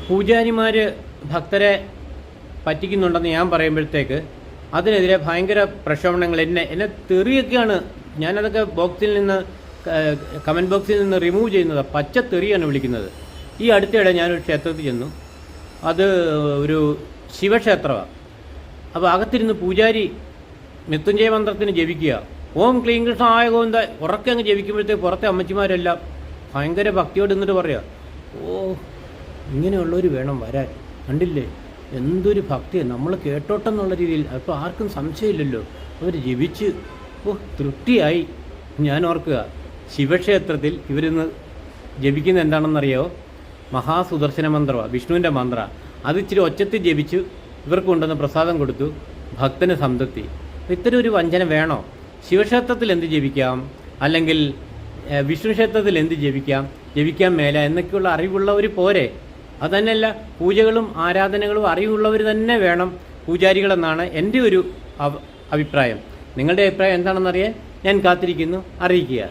പൂജാരിമാർ ഭക്തരെ പറ്റിക്കുന്നുണ്ടെന്ന് ഞാൻ പറയുമ്പോഴത്തേക്ക് അതിനെതിരെ ഭയങ്കര പ്രക്ഷോഭങ്ങൾ എന്നെ തെറിയൊക്കെയാണ്. ഞാനതൊക്കെ കമൻറ്റ് ബോക്സിൽ നിന്ന് റിമൂവ് ചെയ്യുന്നത്. പച്ച തെറിയാണ് വിളിക്കുന്നത്. ഈ അടുത്തിടെ ഞാനൊരു ക്ഷേത്രത്തിൽ ചെന്നു. അത് ഒരു ശിവക്ഷേത്രമാണ്. അപ്പോൾ അകത്തിരുന്ന് പൂജാരി മൃത്യുഞ്ജയ മന്ത്രത്തിന് ജപിക്കുക. ഓം ക്ലീം കൃഷ്ണായ ഗോവിന്ദ ഉറക്കെ അങ്ങ് ജപിക്കുമ്പോഴത്തേക്ക് പുറത്തെ അമ്മച്ചിമാരെല്ലാം ഭയങ്കര ഭക്തിയോട് നിന്നിട്ട് പറയുക, ഓ ഇങ്ങനെയുള്ളവർ വേണം വരാൻ, കണ്ടില്ലേ എന്തൊരു ഭക്തിയാണ്, നമ്മൾ കേട്ടോട്ടെന്നുള്ള രീതിയിൽ. അപ്പോൾ ആർക്കും സംശയമില്ലല്ലോ, അവർ ജപിച്ച് തൃപ്തിയായി. ഞാൻ ഓർക്കുക, ശിവക്ഷേത്രത്തിൽ ഇവരിന്ന് ജപിക്കുന്ന എന്താണെന്നറിയോ? മഹാസുദർശന മന്ത്രമാണ്, വിഷ്ണുവിൻ്റെ മന്ത്ര. അത് ഇച്ചിരി ഒച്ചത്തിൽ ജപിച്ചു ഇവർക്ക് കൊണ്ടുവന്ന് പ്രസാദം കൊടുത്തു, ഭക്തന് സംതൃപ്തി. ഇത്തരം ഒരു വഞ്ചന വേണോ? ശിവക്ഷേത്രത്തിൽ എന്ത് ജപിക്കാം, അല്ലെങ്കിൽ വിഷ്ണു ക്ഷേത്രത്തിൽ എന്ത് ജപിക്കാൻ മേല എന്നൊക്കെയുള്ള അറിവുള്ളവർ പോരെ? അതുതന്നെയല്ല, പൂജകളും ആരാധനകളും അറിവുള്ളവർ തന്നെ വേണം പൂജാരികളെന്നാണ് എൻ്റെ ഒരു അഭിപ്രായം. നിങ്ങളുടെ അഭിപ്രായം എന്താണെന്നറിയാൻ ഞാൻ കാത്തിരിക്കുന്നു. അറിയിക്കുക.